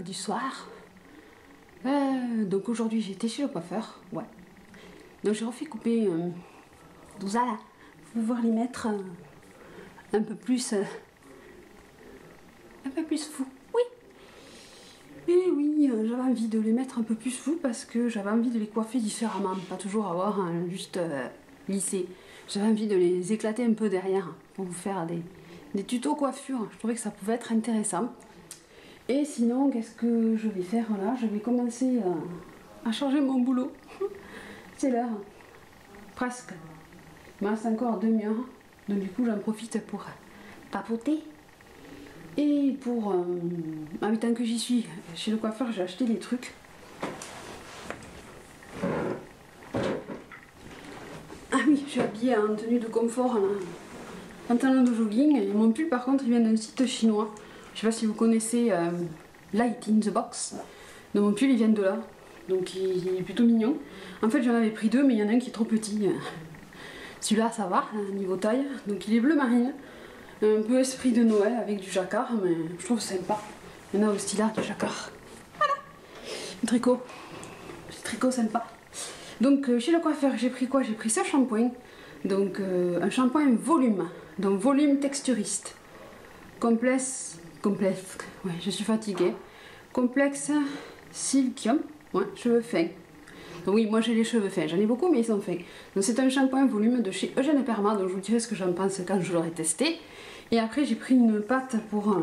mercredi soir. Donc aujourd'hui j'ai été chez le coiffeur, ouais. Donc j'ai refait couper tout ça là, pour pouvoir les mettre un peu plus fou. Oui. Et oui, j'avais envie de les mettre un peu plus fou parce que j'avais envie de les coiffer différemment, pas toujours avoir juste lissé. J'avais envie de les éclater un peu derrière pour vous faire des tutos coiffure. Je trouvais que ça pouvait être intéressant. Et sinon, qu'est-ce que je vais faire là? Je vais commencer à changer mon boulot. C'est l'heure. Presque. Il me reste encore 2 heures. Donc du coup, j'en profite pour papoter. Et pour... en même temps que j'y suis, chez le coiffeur, j'ai acheté des trucs. Ah oui, je suis habillée en tenue de confort, là. Pantalon de jogging. Et mon pull, par contre, il vient d'un site chinois. Je sais pas si vous connaissez Light in the Box. Donc mon pull il vient de là. Donc il est plutôt mignon. En fait j'en avais pris 2 mais il y en a un qui est trop petit. Celui-là ça va, niveau taille. Donc il est bleu marine. Un peu esprit de Noël avec du jacquard. Mais je trouve sympa. Il y en a aussi là du jacquard. Voilà. Un tricot. Petit tricot sympa. Donc chez le coiffeur j'ai pris quoi? J'ai pris ce shampoing. Donc un shampoing volume. Donc volume texturiste. Complexe, ouais, je suis fatiguée. Complexe Silkium, ouais, cheveux fins. Donc oui, moi j'ai les cheveux fins, j'en ai beaucoup mais ils sont fins. Donc c'est un shampoing volume de chez Eugène Perma, donc je vous dirai ce que j'en pense quand je l'aurai testé. Et après j'ai pris une pâte pour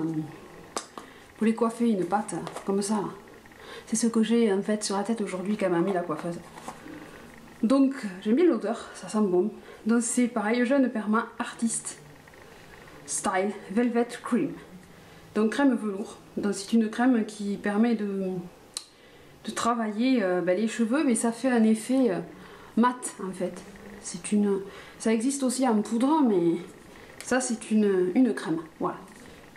les coiffer, une pâte comme ça. C'est ce que j'ai en fait sur la tête aujourd'hui qu'elle m'a mis la coiffeuse. Donc j'aime bien l'odeur, ça sent bon. Donc c'est pareil, Eugène Perma Artist Style Velvet Cream. Donc crème velours. Donc c'est une crème qui permet de travailler les cheveux, mais ça fait un effet mat en fait. Ça existe aussi en poudre, mais ça c'est une crème. Voilà.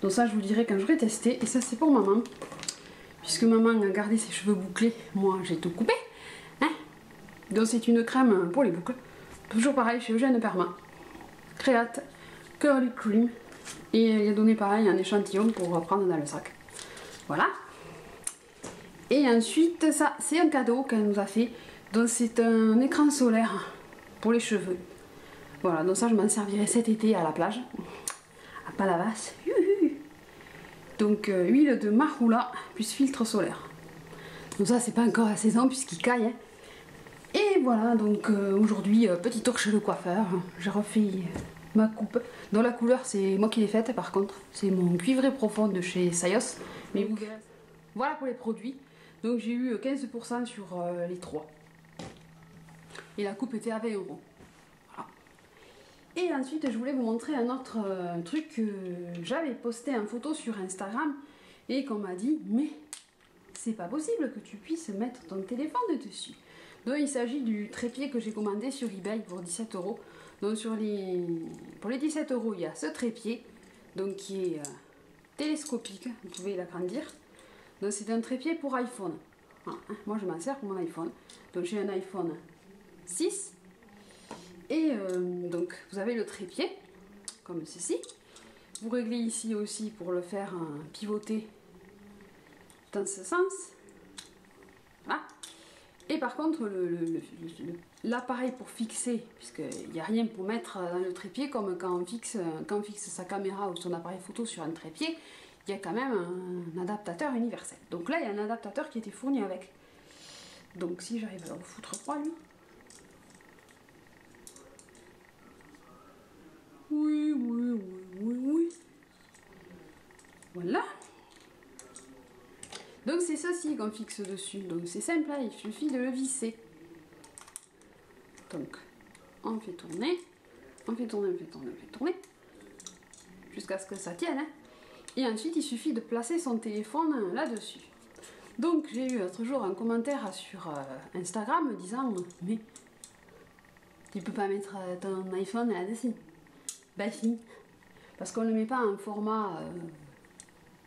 Donc ça je vous dirai quand j'aurai testé. Et ça c'est pour maman. Puisque maman a gardé ses cheveux bouclés, moi j'ai tout coupé. Hein, donc c'est une crème pour les boucles. Toujours pareil chez Eugène Perma. Créate Curly Cream. Et il a donné pareil un échantillon pour prendre dans le sac. Voilà. Et ensuite, ça, c'est un cadeau qu'elle nous a fait. Donc c'est un écran solaire pour les cheveux. Voilà, donc ça je m'en servirai cet été à la plage. À Palavas. Donc huile de marula plus filtre solaire. Donc ça c'est pas encore la saison puisqu'il caille. Hein. Et voilà, donc aujourd'hui, petit tour chez le coiffeur. J'ai refait ma coupe. Dans la couleur, c'est moi qui l'ai faite par contre. C'est mon cuivré profond de chez Sayos. Mais vous verrez. Voilà pour les produits. Donc j'ai eu 15% sur les 3. Et la coupe était à 20 €. Voilà. Et ensuite, je voulais vous montrer un autre truc que j'avais posté en photo sur Instagram. Et qu'on m'a dit, mais c'est pas possible que tu puisses mettre ton téléphone dessus. Donc il s'agit du trépied que j'ai commandé sur eBay pour 17 €. Donc pour les 17 €, il y a ce trépied donc qui est télescopique, vous pouvez l'agrandir. Donc c'est un trépied pour iPhone. Voilà. Moi je m'en sers pour mon iPhone. Donc j'ai un iPhone 6. Et donc vous avez le trépied, comme ceci. Vous réglez ici aussi pour le faire pivoter dans ce sens. Voilà. Et par contre, l'appareil pour fixer, puisqu'il n'y a rien pour mettre dans le trépied, comme quand on fixe sa caméra ou son appareil photo sur un trépied, il y a quand même un adaptateur universel. Donc là, il y a un adaptateur qui était fourni avec. Donc si j'arrive à le foutre froid, lui. Oui. Voilà. Donc c'est ceci qu'on fixe dessus. Donc c'est simple, hein, il suffit de le visser. Donc on fait tourner, jusqu'à ce que ça tienne. Hein. Et ensuite il suffit de placer son téléphone là-dessus. Donc j'ai eu l'autre jour un commentaire sur Instagram me disant mais tu peux pas mettre ton iPhone là-dessus. Bah si, parce qu'on ne le met pas en format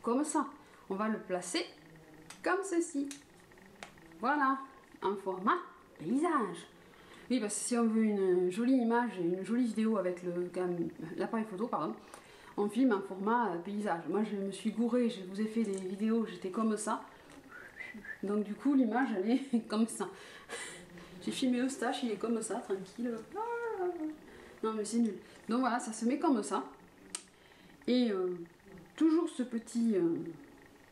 comme ça. On va le placer comme ceci. Voilà, en format paysage. Oui, parce que si on veut une jolie image et une jolie vidéo avec l'appareil photo, pardon, on filme en format paysage. Moi, je me suis gourée, je vous ai fait des vidéos, j'étais comme ça. Donc du coup l'image elle est comme ça. J'ai filmé Eustache, il est comme ça, tranquille. Non mais c'est nul. Donc voilà, ça se met comme ça. Et toujours ce petit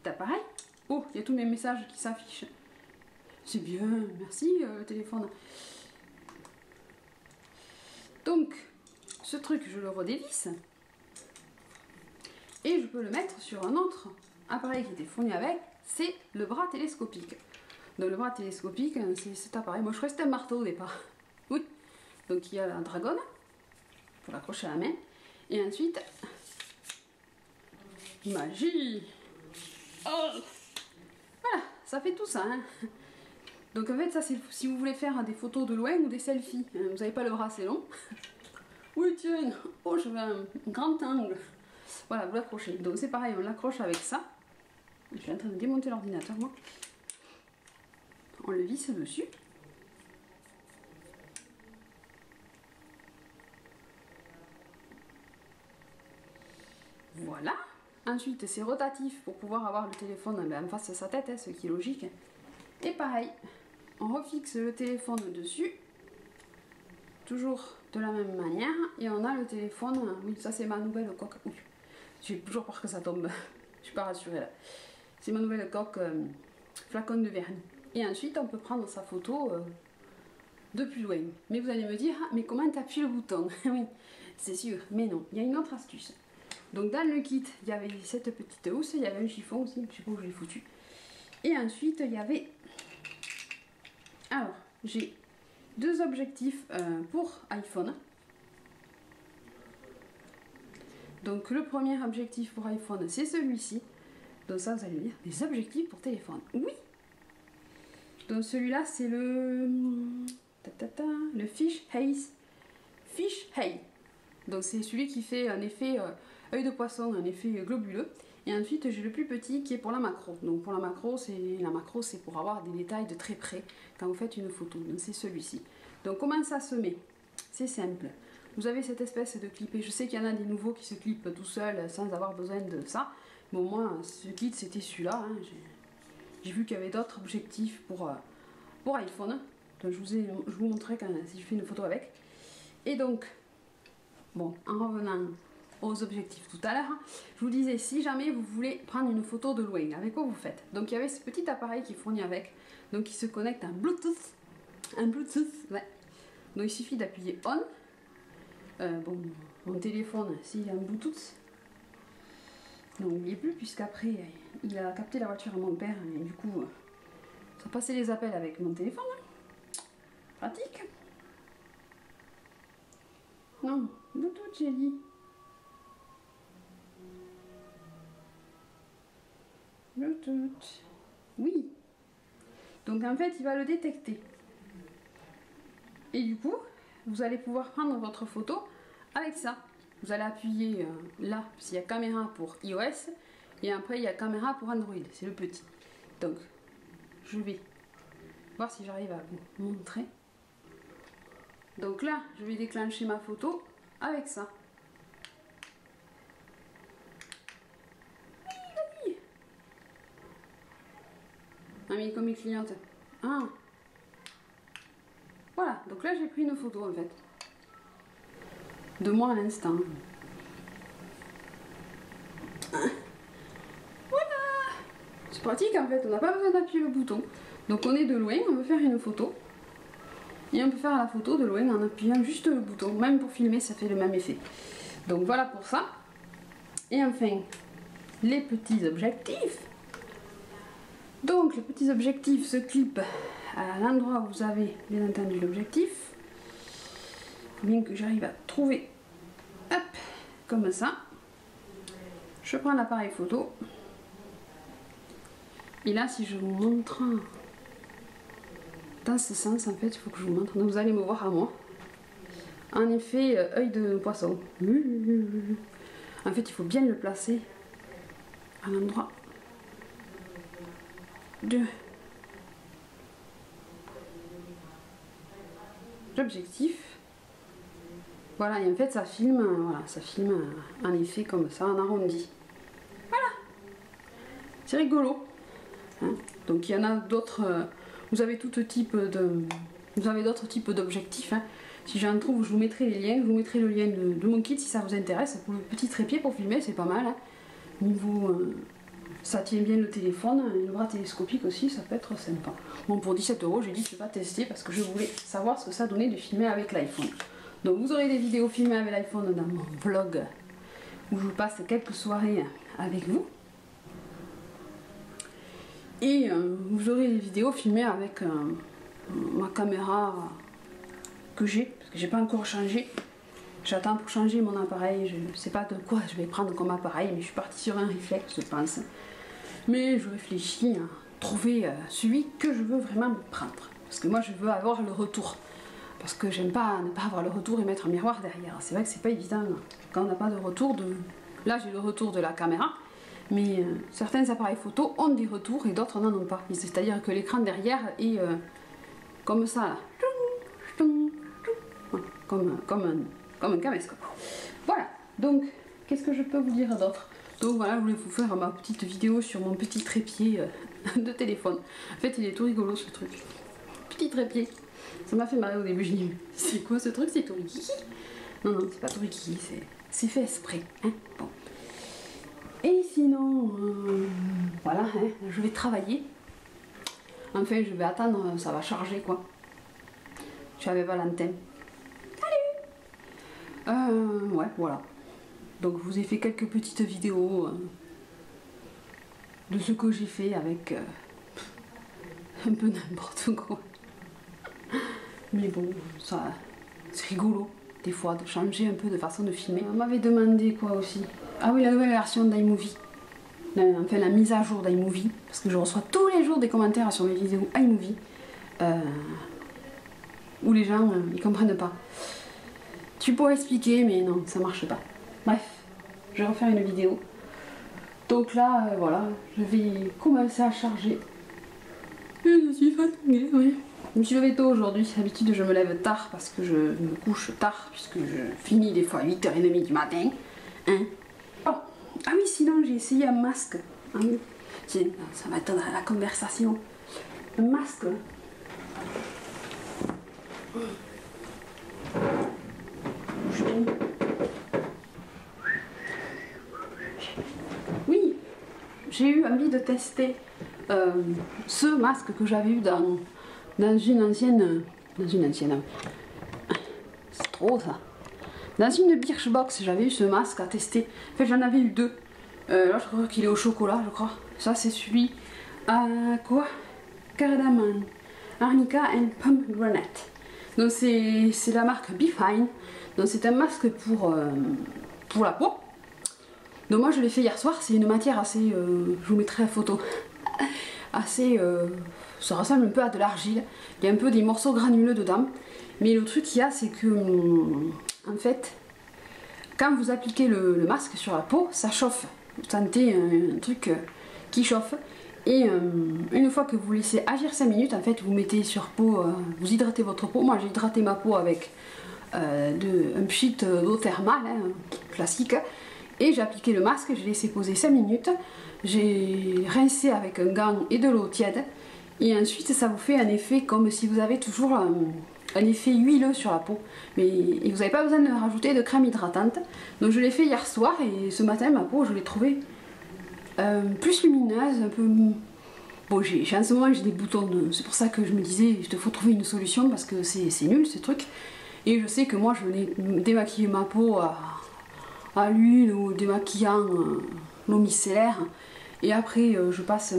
appareil. Oh, il y a tous mes messages qui s'affichent. C'est bien, merci le téléphone. Donc, ce truc, je le redévisse. Et je peux le mettre sur un autre appareil qui était fourni avec, c'est le bras télescopique. Donc le bras télescopique, c'est cet appareil. Moi je crois que c'était un marteau au départ. Oui. Donc il y a la dragonne, pour l'accrocher à la main. Et ensuite, magie. Oh, voilà, ça fait tout ça. Hein. Donc en fait ça c'est si vous voulez faire des photos de loin ou des selfies. Vous n'avez pas le bras assez long. Oui tiens, oh je veux un grand angle. Voilà, vous l'accrochez. Donc c'est pareil, on l'accroche avec ça. Je suis en train de démonter l'ordinateur moi. On le visse dessus. Voilà. Ensuite c'est rotatif pour pouvoir avoir le téléphone en face de sa tête, hein, ce qui est logique. Et pareil, on refixe le téléphone dessus. Toujours de la même manière. Et on a le téléphone. Oui, ça c'est ma nouvelle coque. Oui. J'ai toujours peur que ça tombe. Je suis pas rassurée là. C'est ma nouvelle coque flacon de vernis. Et ensuite on peut prendre sa photo de plus loin. Mais vous allez me dire, ah, mais comment tu appuies le bouton? Oui, c'est sûr. Mais non, il y a une autre astuce. Donc dans le kit, il y avait cette petite housse, il y avait un chiffon aussi, je sais pas où je l'ai foutu. Et ensuite il y avait... Alors, j'ai deux objectifs pour iPhone. Donc le premier objectif pour iPhone, c'est celui-ci. Donc ça, vous allez me dire, des objectifs pour téléphone. Oui. Donc celui-là, c'est le Fish Eye. Donc c'est celui qui fait un effet œil de poisson, un effet globuleux. Et ensuite, j'ai le plus petit qui est pour la macro. Donc pour la macro, c'est pour avoir des détails de très près quand vous faites une photo. Donc c'est celui-ci. Donc comment ça se met? C'est simple. Vous avez cette espèce de clip, et je sais qu'il y en a des nouveaux qui se clippent tout seuls sans avoir besoin de ça. Bon, moi, ce kit, c'était celui-là. Hein. J'ai vu qu'il y avait d'autres objectifs pour iPhone. Donc, je vous montrerai si je fais une photo avec. Et donc, bon, en revenant aux objectifs tout à l'heure, je vous disais, si jamais vous voulez prendre une photo de loin, avec quoi vous faites? Donc, il y avait ce petit appareil qui est fourni avec, donc qui se connecte à un Bluetooth. Ouais. Donc, il suffit d'appuyer on. Bon, mon téléphone, s'il y a un Bluetooth, non, il n'y est plus, puisqu'après, il a capté la voiture à mon père, et du coup, ça passait les appels avec mon téléphone. Pratique. Non, Bluetooth, j'ai dit. Bluetooth. Oui. Donc, en fait, il va le détecter. Et du coup, vous allez pouvoir prendre votre photo avec ça. Vous allez appuyer là, s'il y a caméra pour iOS, et après il y a caméra pour Android, c'est le petit. Donc, je vais voir si j'arrive à vous montrer. Donc là, je vais déclencher ma photo avec ça. Oui, ah, mais comme il clignote. Ah. Voilà, donc là j'ai pris une photo en fait. De moi à l'instant. Voilà. C'est pratique en fait, on n'a pas besoin d'appuyer le bouton. Donc on est de loin, on veut faire une photo. Et on peut faire la photo de loin en appuyant juste le bouton. Même pour filmer, ça fait le même effet. Donc voilà pour ça. Et enfin, les petits objectifs. Donc les petits objectifs se clipent à l'endroit où vous avez bien entendu l'objectif. Bien que j'arrive à trouver, hop, comme ça. Je prends l'appareil photo. Et là, si je vous montre dans ce sens, en fait, il faut que je vous montre. Donc vous allez me voir à moi. En effet, œil de poisson. En fait, il faut bien le placer à l'endroit de l'objectif. Voilà, et en fait ça filme, voilà, ça filme en effet comme ça, en arrondi. Voilà. C'est rigolo. Hein. Donc il y en a d'autres, vous avez d'autres types d'objectifs. Hein. Si j'en trouve, je vous mettrai les liens. Je vous mettrai le lien de mon kit si ça vous intéresse. Pour le petit trépied pour filmer, c'est pas mal. Hein. Niveau, ça tient bien le téléphone. Le bras télescopique aussi, ça peut être sympa. Bon, pour 17 €, j'ai dit que je vais pas tester parce que je voulais savoir ce que ça donnait de filmer avec l'iPhone. Donc vous aurez des vidéos filmées avec l'iPhone dans mon vlog où je passe quelques soirées avec vous. Et vous aurez des vidéos filmées avec ma caméra que j'ai, parce que j'ai pas encore changé. J'attends pour changer mon appareil, je ne sais pas de quoi je vais prendre comme appareil, mais je suis partie sur un réflexe, je pense. Mais je réfléchis à trouver celui que je veux vraiment prendre. Parce que moi je veux avoir le retour. Parce que j'aime pas ne pas avoir le retour et mettre un miroir derrière. C'est vrai que c'est pas évident quand on n'a pas de retour de... Là j'ai le retour de la caméra, mais certains appareils photo ont des retours et d'autres n'en ont pas. C'est-à-dire que l'écran derrière est comme ça là. Comme un caméscope. Voilà, donc qu'est-ce que je peux vous dire d'autre? Donc voilà, je voulais vous faire ma petite vidéo sur mon petit trépied de téléphone. En fait il est tout rigolo ce truc. Petit trépied. Ça m'a fait marrer au début, je dis c'est quoi ce truc? C'est tout rikiki? Non, non, c'est pas tout rikiki, c'est fait exprès. Hein, bon. Et sinon, voilà, hein, je vais travailler. Enfin, je vais attendre, ça va charger quoi. Je suis avec Valentin. Salut! Ouais, voilà. Donc, je vous ai fait quelques petites vidéos de ce que j'ai fait avec un peu n'importe quoi. Mais bon, ça, c'est rigolo, des fois, de changer un peu de façon de filmer. On m'avait demandé quoi aussi? Ah oui, la nouvelle version d'iMovie. Enfin, la mise à jour d'iMovie. Parce que je reçois tous les jours des commentaires sur mes vidéos iMovie. Où les gens, ils comprennent pas. Tu pourrais expliquer, mais non, ça marche pas. Bref, je vais refaire une vidéo. Donc là, voilà, je vais commencer à charger. Et je suis fatiguée, oui. Je me suis levée tôt aujourd'hui, d'habitude je me lève tard parce que je me couche tard puisque je finis des fois à 8h30 du matin. Hein? Oh. Ah oui, sinon j'ai essayé un masque. Ah oui. Tiens, ça m'attendra à la conversation. Un masque. Oui, j'ai eu envie de tester ce masque que j'avais eu dans une ancienne... C'est trop ça. Dans une Birchbox, j'avais eu ce masque à tester. En fait, j'en avais eu deux. Là, je crois qu'il est au chocolat, je crois. Ça, c'est celui à quoi? Cardamom, Arnica and Pomegranate. Donc, c'est la marque Be Fine. Donc, c'est un masque pour la peau. Donc, moi, je l'ai fait hier soir. C'est une matière assez... je vous mettrai la photo. Assez... ça ressemble un peu à de l'argile. Il y a un peu des morceaux granuleux dedans. Mais le truc qu'il y a, c'est que... en fait, quand vous appliquez le masque sur la peau, ça chauffe. Vous sentez un truc qui chauffe. Et une fois que vous laissez agir 5 minutes, en fait, vous mettez sur peau... vous hydratez votre peau. Moi, j'ai hydraté ma peau avec un pchit d'eau thermale, hein, classique. Et j'ai appliqué le masque, j'ai laissé poser 5 minutes. J'ai rincé avec un gant et de l'eau tiède. Et ensuite, ça vous fait un effet comme si vous avez toujours un effet huileux sur la peau. Et vous n'avez pas besoin de rajouter de crème hydratante. Donc je l'ai fait hier soir et ce matin, ma peau, je l'ai trouvée plus lumineuse, un peu... Bon, en ce moment, j'ai des boutons. C'est pour ça que je me disais, il te faut trouver une solution parce que c'est nul, ce truc. Et je sais que moi, je venais démaquiller ma peau à l'huile ou démaquillant l'eau micellaire. Et après, je passe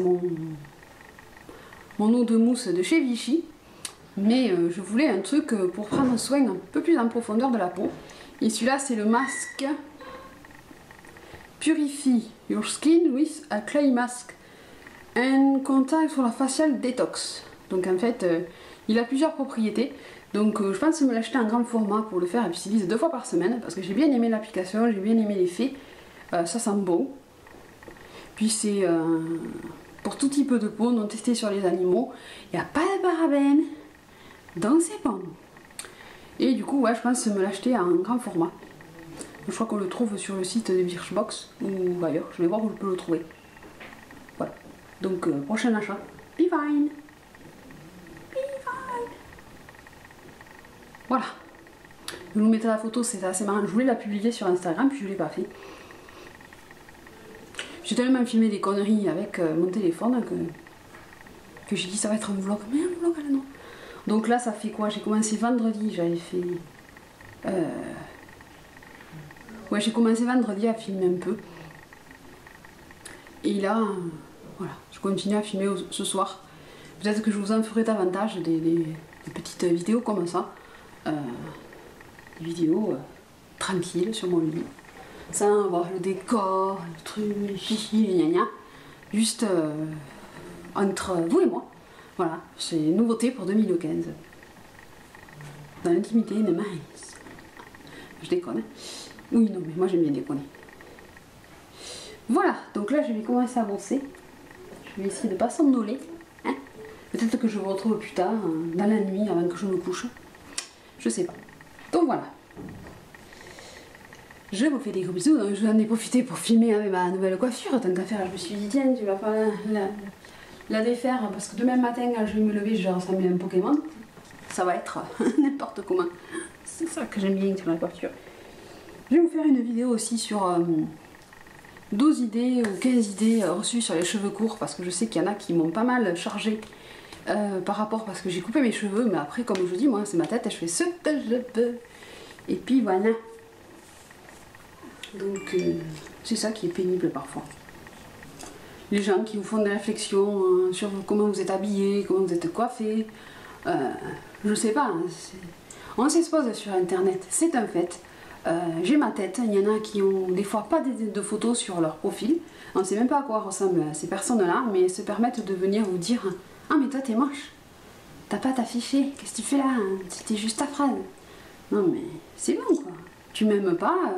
mon eau de mousse de chez Vichy. Mais je voulais un truc pour prendre soin un peu plus en profondeur de la peau. Et celui-là, c'est le masque Purify Your Skin with a Clay Mask and Contact for la Facial Detox. Donc en fait, il a plusieurs propriétés. Donc je pense me l'acheter en grand format pour le faire et puis j'utilise 2 fois par semaine parce que j'ai bien aimé l'application, j'ai bien aimé l'effet. Ça sent bon. Puis c'est pour tout type de peau, non testé sur les animaux. Il n'y a pas de parabènes, donc c'est bon. Et du coup, ouais, je pense me l'acheter en grand format. Je crois qu'on le trouve sur le site de Birchbox ou ailleurs. Je vais voir où je peux le trouver. Voilà. Donc prochain achat. Be fine. Voilà. Je vous mettais la photo, c'était assez marrant. Je voulais la publier sur Instagram, puis je ne l'ai pas fait. J'ai tellement filmé des conneries avec mon téléphone que j'ai dit ça va être un vlog. Mais un vlog, là, non. Donc là, ça fait quoi? J'ai commencé vendredi, j'avais fait... Ouais, j'ai commencé vendredi à filmer un peu. Et là, voilà, je continue à filmer ce soir. Peut-être que je vous en ferai davantage des petites vidéos comme ça. Des vidéos tranquilles sur mon lit. Sans avoir le décor, le truc, les chichis, les gna. Juste entre vous et moi. Voilà, c'est une nouveauté pour 2015. Dans l'intimité de ma nièce. Je déconne. Oui, non, mais moi j'aime bien déconner. Voilà, donc là je vais commencer à bosser. Je vais essayer de ne pas somnoler. Hein. Peut-être que je vous retrouve plus tard, dans la nuit, avant que je me couche. Je sais pas. Donc voilà. Je vous fais des gros bisous. Donc, je en ai profité pour filmer avec ma nouvelle coiffure. Tant qu'à faire, je me suis dit, tiens, tu vas pas la défaire. Parce que demain matin, quand je vais me lever, je vais ressembler à un Pokémon. Ça va être n'importe comment. C'est ça que j'aime bien sur la coiffure. Je vais vous faire une vidéo aussi sur 12 idées ou 15 idées reçues sur les cheveux courts. Parce que je sais qu'il y en a qui m'ont pas mal chargé par rapport... Parce que j'ai coupé mes cheveux. Mais après, comme je vous dis, moi, c'est ma tête et je fais ce que je peux. Et puis voilà. Donc c'est ça qui est pénible parfois. Les gens qui vous font des réflexions sur comment vous êtes habillé, comment vous êtes coiffé. Je sais pas. Hein, on s'expose sur internet, c'est un fait. J'ai ma tête, il y en a qui ont des fois pas de photos sur leur profil. On ne sait même pas à quoi ressemblent ces personnes-là, mais elles se permettent de venir vous dire « Ah mais toi t'es moche, t'as pas t'affiché, qu'est-ce que tu fais là? C'était juste ta phrase. » Non mais c'est bon quoi, tu m'aimes pas,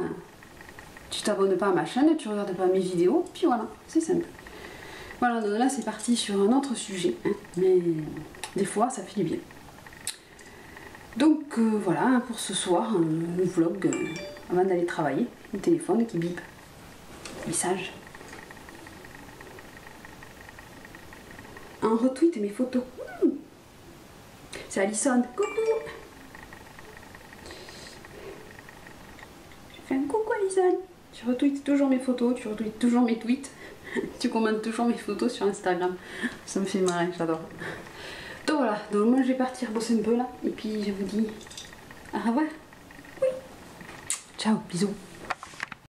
tu t'abonnes pas à ma chaîne, tu regardes pas mes vidéos, puis voilà, c'est simple. Voilà, donc là c'est parti sur un autre sujet, hein, mais des fois ça fait du bien. Donc voilà, pour ce soir, un vlog avant d'aller travailler, le téléphone qui bip. Message. Un retweet mes photos. C'est Alison. Coucou. Je fais un coucou Alison. Tu retweets toujours mes photos, tu retweets toujours mes tweets. Tu commentes toujours mes photos sur Instagram. Ça me fait marrer, j'adore. Donc voilà, donc moi je vais partir bosser un peu là. Et puis je vous dis au revoir. Oui. Ciao, bisous.